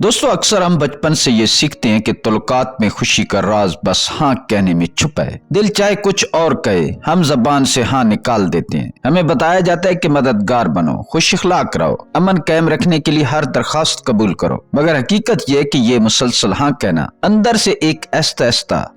दोस्तों, अक्सर हम बचपन से ये सीखते हैं कि तल्लुकात में खुशी का राज बस हाँ कहने में छुपा है। दिल चाहे कुछ और कहे, हम जबान से हाँ निकाल देते हैं। हमें बताया जाता है कि मददगार बनो, खुश इखलाक रहो, अमन कायम रखने के लिए हर दरखास्त कबूल करो। मगर हकीकत ये है कि ये मुसलसल हाँ कहना अंदर से एक ऐसा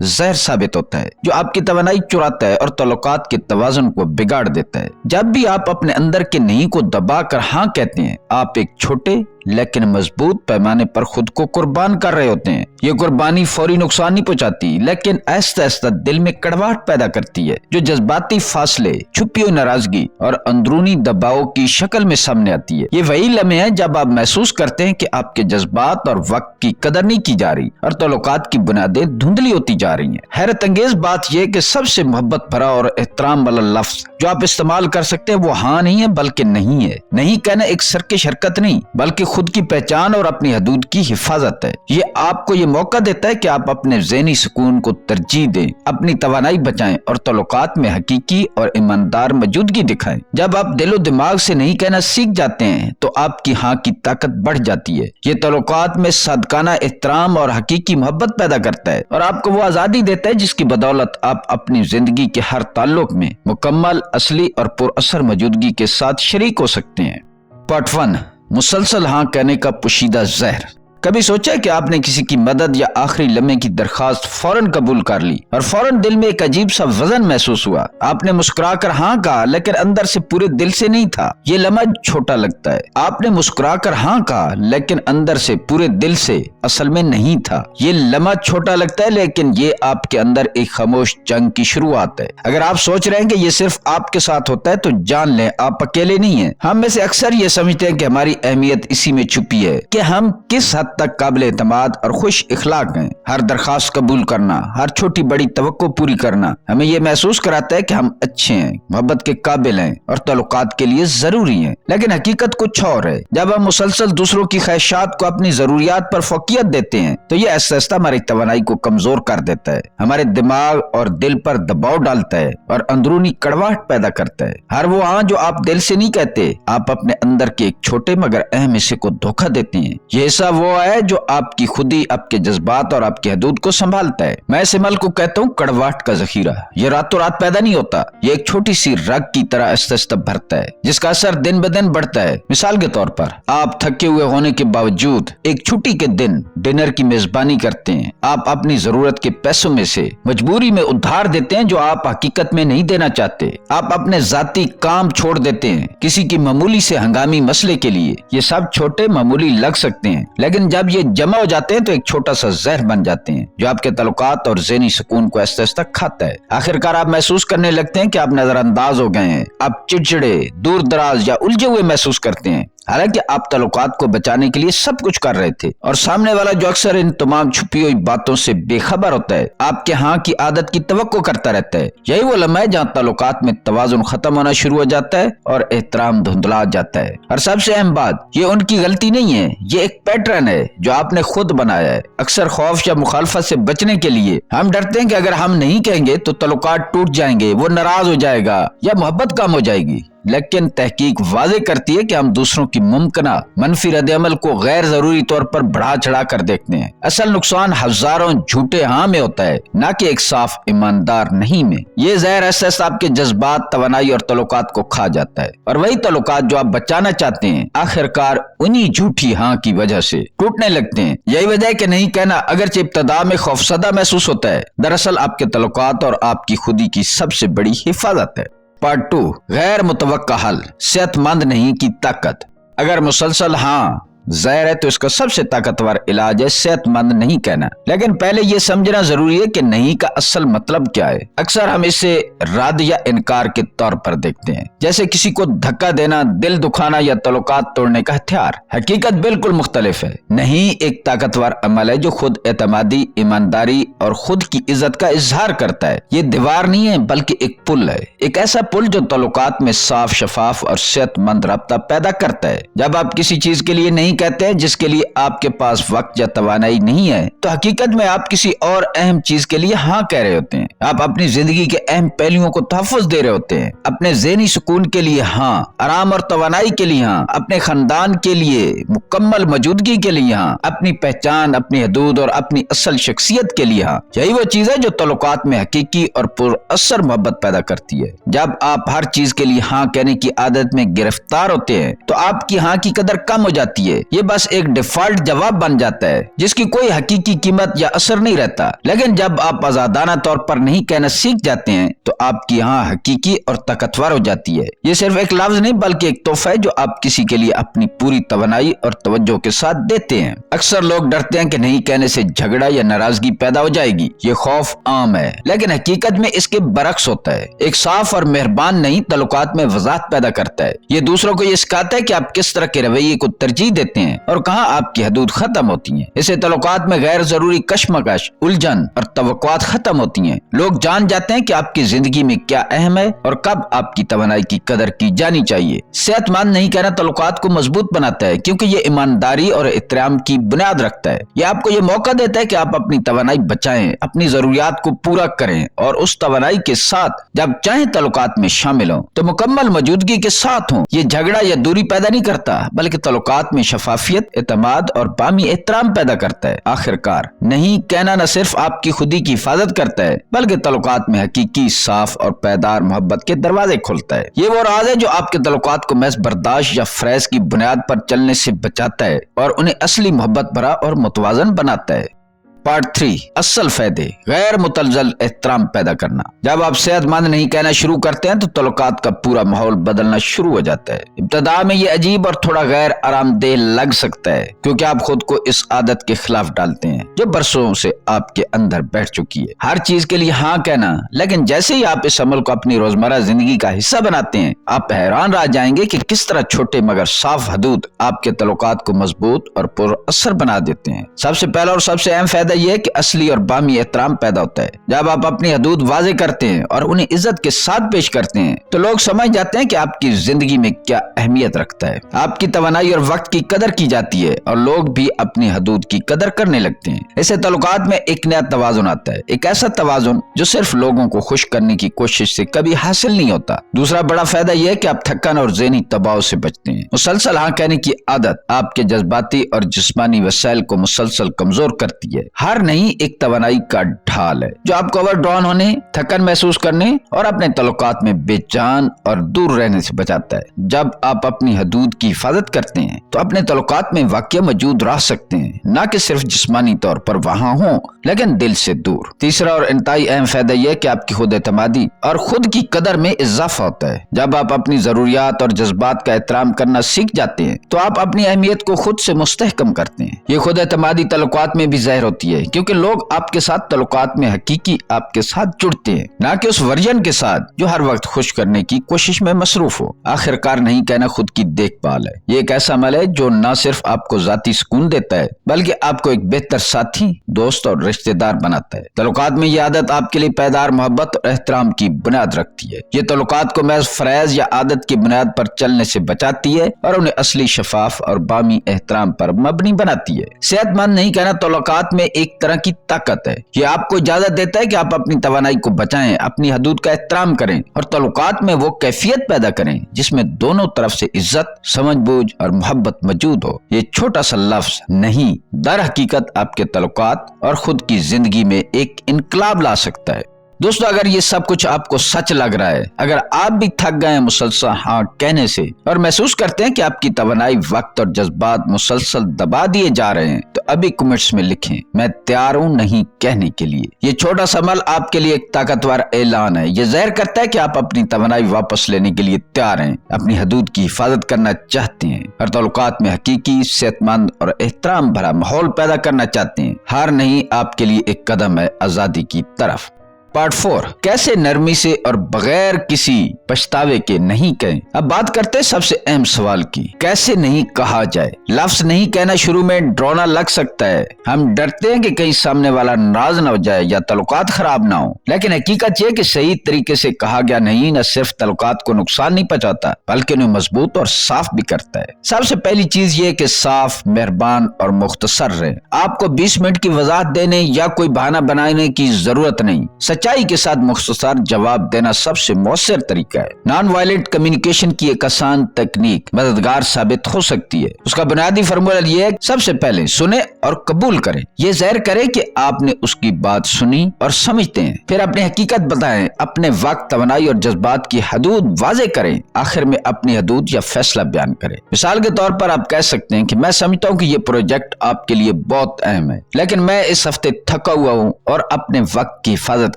जहर साबित होता है जो आपकी तवानाई चुराता है और तल्लुकात के तवाज़ुन को बिगाड़ देता है। जब भी आप अपने अंदर के नहीं को दबा कर हाँ कहते हैं, आप एक छोटे लेकिन मजबूत पैमाने पर खुद को कुर्बान कर रहे होते हैं। ये कुर्बानी फौरी नुकसान नहीं पहुंचाती, लेकिन ऐसा ऐसा दिल में कड़वाहट पैदा करती है जो जज्बाती फासले, छुपी हुई नाराजगी और अंदरूनी दबाव की शक्ल में सामने आती है। ये वही लम्हे हैं जब आप महसूस करते हैं कि आपके जज्बात और वक्त की कदर नहीं की जा रही और तल्लुकात की बुनियादें धुंधली होती जा रही हैं। हैरत अंगेज बात यह कि सबसे मोहब्बत भरा और एहतराम वाला लफ्ज जो आप इस्तेमाल कर सकते हैं वो हाँ नहीं है बल्कि नहीं है। नहीं कहना एक सरकश हरकत नहीं बल्कि खुद की पहचान और अपनी हदूद की हिफाजत है। ये आपको ये मौका देता है कि आप अपने ज़हनी सुकून को तरजीह दें, अपनी तवानाई बचाएं और तल्लुकात में हकीकी और ईमानदार मौजूदगी दिखाएं। जब आप दिलो दिमाग से नहीं कहना सीख जाते हैं तो आपकी हाँ की ताकत बढ़ जाती है। ये तल्लुकात में सदकाना एहतराम और हकीकी मोहब्बत पैदा करता है और आपको वो आज़ादी देता है जिसकी बदौलत आप अपनी जिंदगी के हर ताल्लुक में मुकम्मल, असली और पुरअसर मौजूदगी के साथ शरीक हो सकते हैं। पार्ट 1, मुसलसल हाँ कहने का पोशीदा जहर। कभी सोचा कि आपने किसी की मदद या आखिरी लम्हे की दरखास्त फौरन कबूल कर ली और फौरन दिल में एक अजीब सा वजन महसूस हुआ। आपने मुस्कुराकर हाँ कहा लेकिन अंदर से पूरे दिल से नहीं था। ये लम्हा छोटा लगता है। आपने मुस्कुराकर हाँ कहा लेकिन अंदर से पूरे दिल से असल में नहीं था। ये लम्हा छोटा लगता है लेकिन ये आपके अंदर एक खामोश जंग की शुरुआत है। अगर आप सोच रहे हैं कि ये सिर्फ आपके साथ होता है तो जान लें आप अकेले नहीं हैं। हम में से अक्सर ये समझते हैं कि हमारी अहमियत इसी में छुपी है कि हम किस हद तक काबिल एतमाद और खुश इखलाक हैं। हर दरखास्त कबूल करना, हर छोटी बड़ी तवक्को पूरी करना हमें यह महसूस कराता है कि हम अच्छे हैं, मोहब्बत के काबिल हैं और तल्लुकात के लिए जरूरी हैं। लेकिन हकीकत कुछ और है। जब हम मुसलसल दूसरों की ख्वाहिशात को अपनी जरूरियात पर फोकियत देते हैं तो यह आहिस्ता हमारी तवानाई को कमजोर कर देता है, हमारे दिमाग और दिल पर दबाव डालता है और अंदरूनी कड़वाहट पैदा करता है। हर वो हाँ जो आप दिल से नहीं कहते, आप अपने अंदर के एक छोटे मगर अहम हिस्से को धोखा देते हैं। ये हिस्सा वो है जो आपकी खुदी, आपके जज्बात और आपकी हदूद को संभालता है। मैं इस अमल को कहता हूँ कड़वाहट का जखीरा। ये रातों रात पैदा नहीं होता, ये एक छोटी सी रग की तरह आहिस्ता भरता है जिसका असर दिन ब दिन बढ़ता है। मिसाल के तौर पर आप थके हुए होने के बावजूद एक छुट्टी के दिन डिनर की मेजबानी करते हैं। आप अपनी जरूरत के पैसों में से मजबूरी में उधार देते हैं जो आप हकीकत में नहीं देना चाहते। आप अपने जाती काम छोड़ देते हैं किसी की मामूली से हंगामी मसले के लिए। ये सब छोटे मामूली लग सकते हैं लेकिन जब ये जमा हो जाते हैं तो एक छोटा सा जहर बन जाते हैं जो आपके तल्लुकात और ज़हनी सुकून को आहिस्ता खाता है। आखिरकार आप महसूस करने लगते हैं कि आप नजरअंदाज हो गए हैं। आप चिड़चिड़े, दूर दराज या उलझे हुए महसूस करते हैं, हालांकि आप तल्लुकात को बचाने के लिए सब कुछ कर रहे थे और सामने वाला जो अक्सर इन तमाम छुपी हुई बातों से बेखबर होता है, आपके हाँ की आदत की तवक्को करता रहता है। यही वो लम्हा है जहाँ तल्लुकात में तवाज़ुन खत्म होना शुरू हो जाता है और एहतराम धुंधला जाता है। और सबसे अहम बात, ये उनकी गलती नहीं है, ये एक पैटर्न है जो आपने खुद बनाया है। अक्सर खौफ या मुखालफत से बचने के लिए हम डरते हैं कि अगर हम नहीं कहेंगे तो तल्लुकात टूट जाएंगे, वो नाराज हो जाएगा या मोहब्बत कम हो जाएगी। लेकिन तहकीक वाज़े करती है कि हम दूसरों की मुमकिना मनफी रद्द-ए-अमल को गैर जरूरी तौर पर बढ़ा चढ़ा कर देखते हैं। असल नुकसान हजारों झूठे हाँ में होता है, न कि एक साफ ईमानदार नहीं में। ये जहर ऐसा आपके जज्बात, तवानाई और तल्लुकात को खा जाता है और वही तल्लुकात जो आप बचाना चाहते हैं आखिरकार उन्हीं झूठी हाँ की वजह से टूटने लगते हैं। यही वजह है कि नहीं कहना अगरचे इब्तदा में खौफसदा महसूस होता है, दरअसल आपके तल्लुकात और आपकी खुदी की सबसे बड़ी हिफाजत है। पार्ट 2, गैर मुतवक्का हल, सेहतमंद नहीं की ताकत। अगर मुसलसल हाँ जहर है तो इसका सबसे ताकतवर इलाज है सेहतमंद नहीं कहना। लेकिन पहले ये समझना जरूरी है कि नहीं का असल मतलब क्या है। अक्सर हम इसे रद्द या इनकार के तौर पर देखते हैं, जैसे किसी को धक्का देना, दिल दुखाना या तल्लुकात तोड़ने का हथियार। हकीकत बिल्कुल मुख्तलिफ है। नहीं एक ताकतवर अमल है जो खुद एतमादी, ईमानदारी और खुद की इज्जत का इजहार करता है। ये दीवार नहीं है बल्कि एक पुल है, एक ऐसा पुल जो तल्लुकात में साफ, शफाफ और सेहतमंद रब्ता पैदा करता है। जब आप किसी चीज के लिए नहीं نہیں کہتے جس کے لیے آپ کے پاس وقت یا توانائی نہیں ہے تو حقیقت میں آپ کسی اور اہم چیز کے لیے ہاں کہہ رہے ہوتے ہیں۔ آپ اپنی زندگی کے اہم پہلوؤں کو تحفظ دے رہے ہوتے ہیں، اپنے ذہنی سکون کے لیے ہاں، آرام اور توانائی کے لیے ہاں، اپنے خاندان کے لیے مکمل موجودگی کے لیے ہاں، اپنی پہچان، اپنی حدود اور اپنی اصل شخصیت کے لیے ہاں۔ یہی وہ چیز ہے جو تعلقات میں حقیقی اور پر اثر محبت پیدا کرتی ہے۔ جب آپ ہر چیز کے لیے ہاں کہنے کی عادت میں گرفتار ہوتے ہیں تو آپ کی ہاں کی قدر کم ہو جاتی ہے۔ یہ بس ایک ڈیفالٹ جواب بن جاتا ہے جس کی کوئی حقیقی قیمت یا اثر نہیں رہتا۔ لیکن جب آپ آزادانہ طور پر نہیں کہنا سیکھ جاتے ہیں تو آپ کی ہاں حقیقی اور طاقتور ہو جاتی ہے۔ یہ صرف ایک لفظ نہیں بلکہ ایک تحفہ ہے جو آپ کسی کے لیے اپنی پوری توانائی اور توجہ کے ساتھ دیتے ہیں۔ اکثر لوگ ڈرتے ہیں کہ نہیں کہنے سے جھگڑا یا ناراضگی پیدا ہو جائے گی۔ یہ خوف عام ہے لیکن حقیقت میں اس کے برعکس ہوتا ہے۔ ایک صاف اور مہربان نہیں تعلقات میں وضاحت پیدا کرتا ہے۔ یہ دوسروں کو یہ سکھاتا ہے کہ آپ کس طرح کے رویے کو ترجیح دیتے ہیں اور کہاں آپ کی حدود ختم ہوتی ہیں۔ اسے تعلقات میں غیر ضروری کشمکش، الجھن اور توقعات ختم ہوتی ہیں۔ لوگ جان جاتے ہیں کہ آپ کی زندگی میں کیا اہم ہے اور کب آپ کی توانائی کی قدر کی جانی چاہیے۔ صحت مند نہیں کہنا تعلقات کو مضبوط بناتا ہے کیونکہ یہ ایمانداری اور احترام کی بنیاد رکھتا ہے۔ یہ آپ کو یہ موقع دیتا ہے کہ آپ اپنی توانائی بچائیں، اپنی ضروریات کو پورا کریں اور اس توانائی کے ساتھ جب چاہیں تعلقات میں شامل ہوں تو مکمل موجودگی کے ساتھ ہوں۔ یہ جھگڑا یا دوری پیدا نہیں کرتا بلکہ تعلقات میں شفافیت، اعتماد اور باہمی احترام پیدا کرتا ہے۔ آخر کار نہیں کہنا نہ صرف آپ کی خودی کی حفاظت کرتا ہے بلکہ تعلقات میں حقیقی، صاف اور پائیدار محبت کے دروازے کھولتا ہے۔ یہ وہ راز ہے جو آپ کے تعلقات کو محض برداشت یا فریض کی بنیاد پر چلنے سے بچاتا ہے اور انہیں اصلی محبت بھرا اور متوازن بناتا ہے۔ پارٹ 3، اصل فائدے، غیر متزلزل احترام پیدا کرنا۔ جب آپ صحت مند نہیں کہنا شروع کرتے ہیں تو تعلقات کا پورا ماحول بدلنا شروع ہو جاتا ہے۔ ابتدا میں یہ عجیب اور تھوڑا غیر آرام دہ لگ سکتا ہے کیونکہ آپ خود کو اس عادت کے خلاف ڈالتے ہیں جو برسوں سے آپ کے اندر بیٹھ چکی ہے، ہر چیز کے لیے ہاں کہنا۔ لیکن جیسے ہی آپ اس عمل کو اپنی روزمرہ زندگی کا حصہ بناتے ہیں آپ حیران رہ جائیں گے کہ کس طرح چھوٹے مگر صاف حدود آپ کے تعلقات کو مضبوط اور پر اثر بنا دیتے ہیں۔ سب سے پہلا اور سب سے اہم فائدہ یہ ہے کہ اصلی اور باہمی احترام پیدا ہوتا ہے۔ جب آپ اپنی حدود واضح کرتے ہیں اور انہیں عزت کے ساتھ پیش کرتے ہیں تو لوگ سمجھ جاتے ہیں کہ آپ کی زندگی میں کیا اہمیت رکھتا ہے۔ آپ کی توانائی اور وقت کی قدر کی جاتی ہے اور لوگ بھی اپنی حدود کی قدر کرنے لگتے ہیں۔ ایسے تعلقات میں ایک نیا توازن آتا ہے، ایک ایسا توازن جو صرف لوگوں کو خوش کرنے کی کوشش سے کبھی حاصل نہیں ہوتا۔ دوسرا بڑا فائدہ یہ ہے کہ آپ تھکن اور ذہنی دباؤ سے بچتے ہیں۔ مسلسل ہاں کہنے کی عادت آپ کے جذباتی اور جسمانی وسائل کو مسلسل کمزور کرتی ہے۔ ہر نہیں ایک توانائی کا ڈھال ہے جو آپ کو اوور ڈراؤن ہونے، تھکن محسوس کرنے اور اپنے تعلقات میں بے چین اور دور رہنے سے بچاتا ہے۔ جب آپ اپنی حدود کی حفاظت کرتے ہیں تو اپنے تعلقات میں واقع موجود رہ سکتے ہیں، نہ کہ صرف جسمانی طور پر وہاں ہوں لیکن دل سے دور۔ تیسرا اور انتہائی اہم فائدہ یہ ہے کہ آپ کی خود اعتمادی اور خود کی قدر میں اضافہ ہوتا ہے۔ جب آپ اپنی ضروریات اور جذبات کا احترام کرنا سیکھ جاتے ہیں تو آپ اپنی اہمیت کو خود سے مستحکم کرتے ہیں۔ یہ خود اعتمادی تعلقات میں بھی ظاہر ہوتی ہے کیونکہ لوگ آپ کے ساتھ تعلقات میں حقیقی آپ کے ساتھ جڑتے ہیں، نہ کہ اس ورژن کے ساتھ جو ہر وقت خوش کرنے کی کوشش میں مصروف ہو۔ آخر کار نہیں کہنا خود کی دیکھ بھال ہے۔ یہ ایک ایسا عمل ہے جو نہ صرف آپ کو ذاتی سکون دیتا ہے بلکہ آپ کو ایک بہتر ساتھی، دوست اور رشتہ دار بناتا ہے۔ تعلقات میں یہ عادت آپ کے لیے پائیدار محبت اور احترام کی بنیاد رکھتی ہے۔ یہ تعلقات کو محض فریض یا عادت کی بنیاد پر چلنے سے بچاتی ہے اور انہیں اصلی، شفاف اور باہمی احترام پر مبنی بناتی ہے۔ صحت مند نہیں کہنا تعلقات میں ایک طرح کی طاقت ہے۔ یہ آپ کو اجازت دیتا ہے کہ آپ اپنی توانائی کو بچائیں، اپنی حدود کا احترام کریں اور تعلقات میں وہ کیفیت پیدا کریں جس میں دونوں طرف سے عزت، سمجھ بوجھ اور محبت موجود ہو۔ یہ چھوٹا سا لفظ نہیں در حقیقت آپ کے تعلقات اور خود کی زندگی میں ایک انقلاب لا سکتا ہے۔ دوستو، اگر یہ سب کچھ آپ کو سچ لگ رہا ہے، اگر آپ بھی تھک گئے ہیں مسلسل ہاں کہنے سے اور محسوس کرتے ہیں کہ آپ کی توانائی، وقت اور جذبات مسلسل دبا دیے جا رہے ہیں تو ابھی کمنٹس میں لکھیں، میں تیار ہوں نہیں کہنے کے لیے۔ یہ چھوٹا سا عمل آپ کے لیے ایک طاقتور اعلان ہے۔ یہ ظاہر کرتا ہے کہ آپ اپنی توانائی واپس لینے کے لیے تیار ہیں، اپنی حدود کی حفاظت کرنا چاہتے ہیں اور تعلقات میں حقیقی، صحت مند اور احترام بھرا ماحول پیدا کرنا چاہتے ہیں۔ ہار نہیں آپ کے لیے ایک قدم ہے آزادی کی طرف۔ पार्ट 4 कैसे नरमी से और बगैर किसी पछतावे के नहीं कहें। अब बात करते हैं सबसे अहम सवाल की, कैसे नहीं कहा जाए। लफ्ज नहीं कहना शुरू में डरावना लग सकता है, हम डरते हैं कि कहीं सामने वाला नाराज न हो जाए या ताल्लुकात खराब ना हो, लेकिन हकीकत यह कि सही तरीके से कहा गया नहीं न सिर्फ ताल्लुकात को नुकसान नहीं पहुंचाता बल्कि उन्हें मजबूत और साफ भी करता है। सबसे पहली चीज ये कि साफ, मेहरबान और मुख्तसर रहे। आपको 20 मिनट की वजाहत देने या कोई बहाना बनाने की जरूरत नहीं। सच्चाई के साथ मुख्तसर जवाब देना सबसे मौसर तरीका है। नॉन वायलेंट कम्युनिकेशन की एक आसान तकनीक मददगार साबित हो सकती है। उसका बुनियादी फार्मूला ये है, सबसे पहले सुने और कबूल करें। ये ज़ाहिर करें कि आपने उसकी बात सुनी और समझते हैं। फिर अपनी हकीकत बताएं, अपने वक्त, तवनाई और जज्बात की हदूद वाज़े करें। आखिर में अपनी हदूद या फैसला बयान करें। मिसाल के तौर पर आप कह सकते हैं कि मैं समझता हूँ कि ये प्रोजेक्ट आपके लिए बहुत अहम है, लेकिन मैं इस हफ्ते थका हुआ हूँ और अपने वक्त की हिफाजत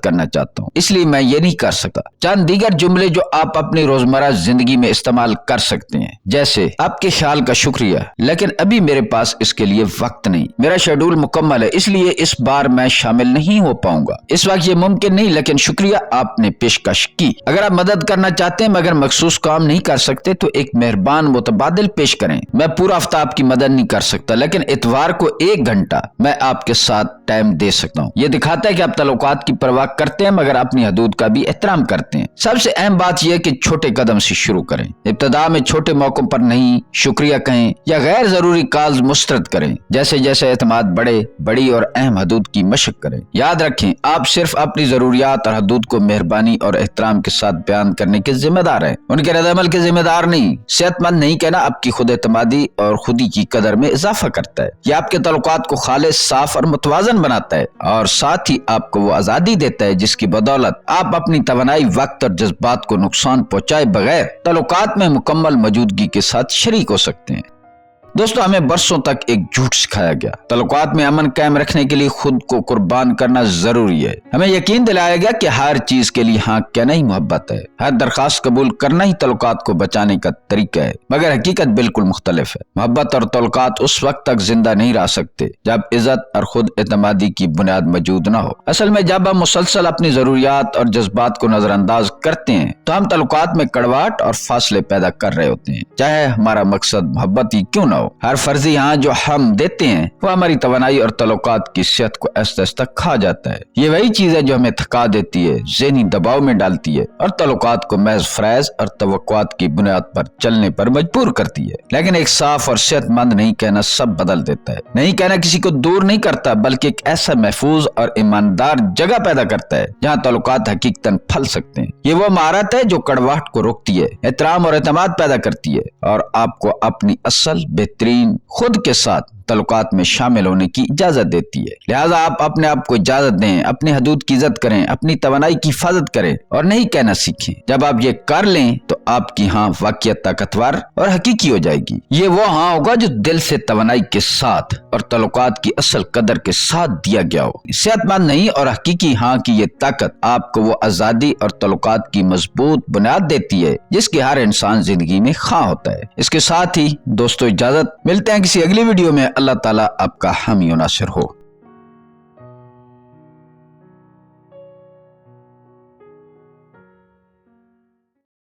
करना चाहता हूँ, इसलिए मैं ये नहीं कर सकता। चंद दीगर जुमले जो आप अपनी रोजमर्रा जिंदगी में इस्तेमाल कर सकते हैं, जैसे आपके ख्याल का शुक्रिया, लेकिन अभी मेरे पास इसके लिए वक्त नहीं, मेरा शेड्यूल मुकम्मल है, इसलिए इस बार मैं शामिल नहीं हो पाऊंगा, इस वक्त ये मुमकिन नहीं, लेकिन शुक्रिया आपने पेशकश की। अगर आप मदद करना चाहते हैं मगर मखसूस काम नहीं कर सकते तो एक मेहरबान मुतबादिल पेश करें। मैं पूरा हफ्ता आपकी मदद नहीं कर सकता, लेकिन इतवार को 1 घंटा मैं आपके साथ टाइम दे सकता हूँ। ये दिखाता है कि आप ताल्लुकात की परवाह करते हैं मगर अपनी हदूद का भी एहतराम करते हैं। सबसे अहम बात यह है कि छोटे कदम से शुरू करें। इब्तिदा में छोटे मौकों पर नहीं, शुक्रिया कहें या गैर जरूरी कॉल्स मुस्तरद करें। जैसे जैसे एतमाद बढ़े, बड़ी और अहम हदूद की मशक करें। याद रखें, आप सिर्फ अपनी जरूरियात और हदूद को मेहरबानी और एहतराम के साथ बयान करने के जिम्मेदार हैं, उनके रद्द-ए-अमल के जिम्मेदार नहीं। सेहतमंद नहीं कहना आपकी खुद एतमादी और खुदी की कदर में इजाफा करता है। यह आपके ताल्लुकात को खालिस, साफ और मुतवाजन बनाता है और साथ ही आपको वो आजादी देता है जिसकी बदौलत आप अपनी तवानाई, वक्त और जज्बात को नुकसान पहुंचाए बगैर ताल्लुकात में मुकम्मल मौजूदगी के साथ शरीक हो सकते हैं। दोस्तों, हमें बरसों तक एक झूठ सिखाया गया। ताल्लुकात में अमन कायम रखने के लिए खुद को कुर्बान करना जरूरी है। हमें यकीन दिलाया गया कि हर चीज के लिए हाँ कहना ही मोहब्बत है, हर दरखास्त कबूल करना ही ताल्लुकात को बचाने का तरीका है, मगर हकीकत बिल्कुल मुख्तलिफ है। मोहब्बत और ताल्लुकात उस वक्त तक जिंदा नहीं रह सकते जब इज्जत और खुद एतमादी की बुनियाद मौजूद न हो। असल में जब हम मुसलसल अपनी जरूरियात और जज्बात को नजरअंदाज करते हैं तो हम ताल्लुकात में कड़वाहट और फासले पैदा कर रहे होते हैं, चाहे हमारा मकसद मोहब्बत ही क्यों न हो। हर फर्जी हाँ जो हम देते हैं वो हमारी तवानाई और ताल्लुकात की सेहत को आहिस्ता खा जाता है। ये वही चीज है जो हमें थका देती है, ज़हनी दबाव में डालती है और ताल्लुकात को महज फराइज और तवक्कुआत की बुनियाद पर चलने पर मजबूर करती है। लेकिन एक साफ और सेहतमंद नहीं कहना सब बदल देता है। नहीं कहना किसी को दूर नहीं करता बल्कि एक ऐसा महफूज और ईमानदार जगह पैदा करता है जहाँ ताल्लुकात हकीकतन फल सकते हैं। ये वो महारत है जो कड़वाहट को रोकती है, एहतराम और एतमाद पैदा करती है और आपको अपनी असल बेहतरीन खुद के साथ ताल्लुकात में शामिल होने की इजाजत देती है। लिहाजा आप अपने आप को इजाजत दें, अपनी हदूद की इज्जत करें, अपनी तवानाई की हिफाजत करें और नहीं कहना सीखें। जब आप ये कर लें तो आपकी हाँ वाकईत ताकतवर और हकीकी हो जाएगी। ये वो हाँ होगा जो दिल से, तवानाई के साथ और ताल्लुकात की असल कदर के साथ दिया गया हो। सेहतमंद नहीं और हकीकी हाँ की ये ताकत आपको वो आजादी और ताल्लुकात की मजबूत बुनियाद देती है जिसकी हर इंसान जिंदगी में खा होता है। इसके साथ ही दोस्तों इजाजत, मिलते हैं किसी अगली वीडियो में। अल्लाह ताला आपका हामी और नासिर हो।